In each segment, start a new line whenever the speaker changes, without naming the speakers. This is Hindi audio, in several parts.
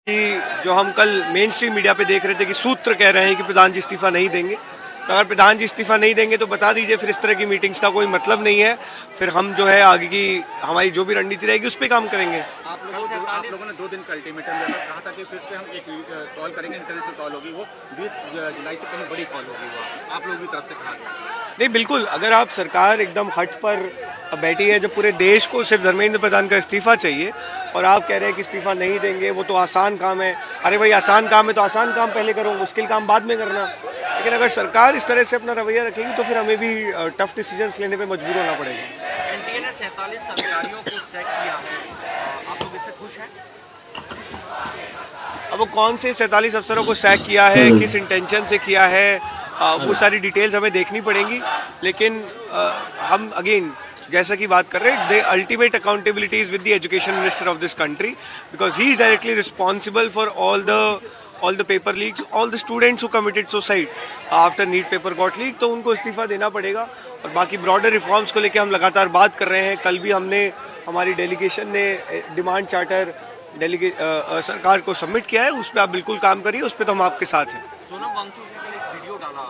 कि जो हम कल मेन स्ट्रीम मीडिया पे देख रहे थे कि सूत्र कह रहे हैं कि प्रधान जी इस्तीफा नहीं देंगे, तो अगर प्रधान जी इस्तीफा नहीं देंगे तो बता दीजिए, फिर इस तरह की मीटिंग्स का कोई मतलब नहीं है। फिर हम जो है आगे की हमारी जो भी रणनीति रहेगी उस पर काम करेंगे।
आप लोगों ने 2 दिन का अल्टीमेटम दिया, कहा था कि फिर से हम एक कॉल करेंगे, इंटरनेशनल कॉल होगी, वो 20 जुलाई से कहीं बड़ी कॉल होगी, वो आप लोगों की तरफ से कहा गया।
नहीं, बिल्कुल, अगर आप सरकार एकदम हट पर बैठी है, जब पूरे देश को सिर्फ धर्मेंद्र प्रधान का इस्तीफा चाहिए और आप कह रहे हैं कि इस्तीफा नहीं देंगे, वो तो आसान काम है। अरे भाई, आसान काम है तो आसान काम पहले करो, मुश्किल काम बाद में करना। लेकिन अगर सरकार इस तरह से अपना रवैया रखेगी तो फिर हमें भी टफ डिसीजंस लेने पे मजबूर होना पड़ेगा।
एनटीए ने 47 अधिकारियों को सैक किया है, आप लोग इससे खुश हैं?
अब वो कौन से 47 अफसरों को सैक किया है, किस इंटेंशन से किया है, वो सारी डिटेल्स हमें देखनी पड़ेंगी। लेकिन हम अगेन जैसा कि बात कर रहे हैं, the ultimate accountability is with the education minister of this country, because he is directly responsible for all the paper leaks, all the students who committed suicide after NEET paper got leaked, तो उनको इस्तीफा देना पड़ेगा। और बाकी ब्रॉडर रिफॉर्म्स को लेकर हम लगातार बात कर रहे हैं। कल भी हमने, हमारी डेलीगेशन ने डिमांड चार्टर सरकार को सबमिट किया है, उस पर आप बिल्कुल काम करिए, उस पर तो हम आपके साथ हैं।
सोनम वांगचुक ने कल एक वीडियो डाला,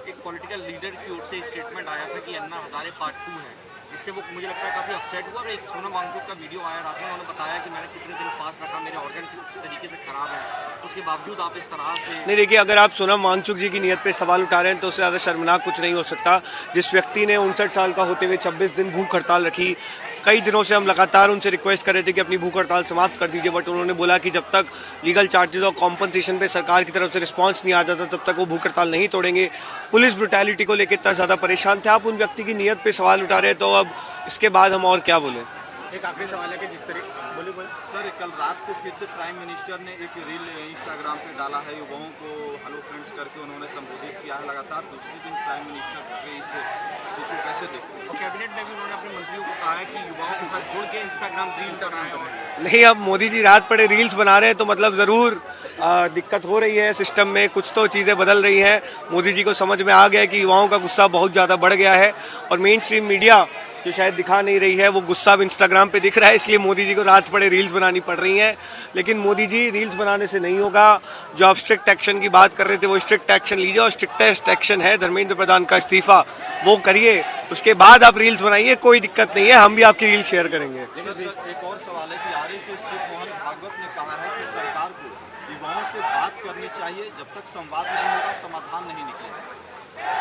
एक पॉलिटिकल लीडर की ओर से स्टेटमेंट आया था कि अन्ना हजारे पार्ट 2 है, जिससे वो मुझे लगता है काफ़ी अपसेट हुआ। और एक सोनम वांगचुक का वीडियो आया रात में, उन्होंने बताया कि मैंने कितने दिन फास्ट रखा, मेरे ऑर्गन किस तरीके से खराब है, उसके बावजूद आप इस तरह से।
नहीं, देखिए, अगर आप सोनम वांगचुक जी की नीयत पे सवाल उठा रहे हैं तो उससे ज़्यादा शर्मनाक कुछ नहीं हो सकता। जिस व्यक्ति ने 59 साल का होते हुए 26 दिन भूख हड़ताल रखी, कई दिनों से हम लगातार उनसे रिक्वेस्ट कर रहे थे कि अपनी भूख हड़ताल समाप्त कर दीजिए, बट उन्होंने बोला कि जब तक लीगल चार्जेस और कॉम्पनसेशन पे सरकार की तरफ से रिस्पांस नहीं आ जाता तब तक वो भूख हड़ताल नहीं तोड़ेंगे। पुलिस ब्रुटैलिटी को लेकर इतना ज़्यादा परेशान थे। आप उन व्यक्ति की नीयत पे सवाल उठा रहे हैं, तो अब इसके बाद हम और क्या बोलें।
एक आखिरी सवाल है कि जिस तरह बोले सर, कल रात को फिर से प्राइम मिनिस्टर ने एक रील इंस्टाग्राम पे डाला है, युवाओं को हेलो फ्रेंड्स करके उन्होंने संबोधित किया है। लगातार दूसरे दिन प्राइम मिनिस्टर के इस चीज़ को कैसे देखते हैं?
और कैबिनेट में भी उन्होंने अपने मंत्रियों को कहा है कि युवाओं के साथ जुड़ के इंस्टाग्राम रील्स बनाएं।
नहीं, अब मोदी जी रात पड़े रील्स बना रहे हैं तो मतलब ज़रूर दिक्कत हो रही है सिस्टम में, कुछ तो चीज़ें बदल रही हैं। मोदी जी को समझ में आ गया है कि युवाओं का गुस्सा बहुत ज़्यादा बढ़ गया है, और मेन स्ट्रीम मीडिया जो शायद दिखा नहीं रही है, वो गुस्सा अब इंस्टाग्राम पे दिख रहा है, इसलिए मोदी जी को रात पड़े रील्स बनानी पड़ रही हैं। लेकिन मोदी जी, रील्स बनाने से नहीं होगा। जो आप स्ट्रिक्ट एक्शन की बात कर रहे थे, वो स्ट्रिक्ट एक्शन लीजिए, और स्ट्रिक्टेस्ट एक्शन है धर्मेंद्र प्रधान का इस्तीफा, वो करिए। उसके बाद आप रील्स बनाइए, कोई दिक्कत नहीं है, हम भी आपकी रील्स शेयर करेंगे।
एक और सवाल है कि आरएसएस चीफ मोहन भागवत ने कहा है कि सरकार को युवाओं से बात करनी चाहिए, जब तक संवाद नहीं होगा समाधान नहीं निकलेगा।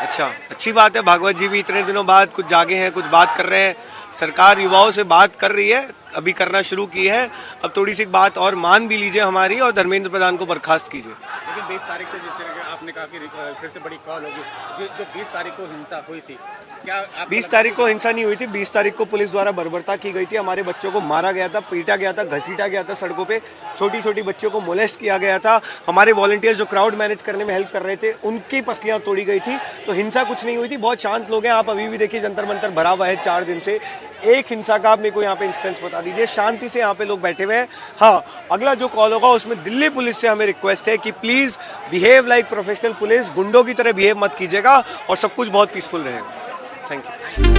अच्छा, अच्छी बात है, भागवत जी भी इतने दिनों बाद कुछ जागे हैं, कुछ बात कर रहे हैं। सरकार युवाओं से बात कर रही है, अभी करना शुरू की है। अब थोड़ी सी बात और मान भी लीजिए हमारी, और धर्मेंद्र प्रधान को बर्खास्त कीजिए।
लेकिन 20 तारीख से जिस तरह आपने कहा कि फिर से बड़ी कॉल होगी, जो 20 तारीख को हिंसा हुई थी, क्या
20 तारीख को हिंसा नहीं हुई थी, 20 तारीख को पुलिस द्वारा बर्बरता की गई थी। हमारे बच्चों को मारा गया था, पीटा गया था, घसीटा गया था सड़कों पे, छोटी छोटी बच्चों को मोलेस्ट किया गया था। हमारे वॉलंटियर्स जो क्राउड मैनेज करने में हेल्प कर रहे थे, उनकी पसलियां तोड़ी गई थी। तो हिंसा कुछ नहीं हुई थी, बहुत शांत लोग हैं। आप अभी भी देखिए, जंतर मंतर भरा हुआ है 4 दिन से। एक हिंसा का आप मेरे को यहाँ पे इंस्टेंस बता दीजिए, शांति से यहाँ पे लोग बैठे हुए हैं। हाँ, अगला जो कॉल होगा उसमें दिल्ली पुलिस से हमें रिक्वेस्ट है कि please behave like professional police, गुंडों की तरह बिहेव मत कीजिएगा, और सब कुछ बहुत पीसफुल रहेगा। Thank you.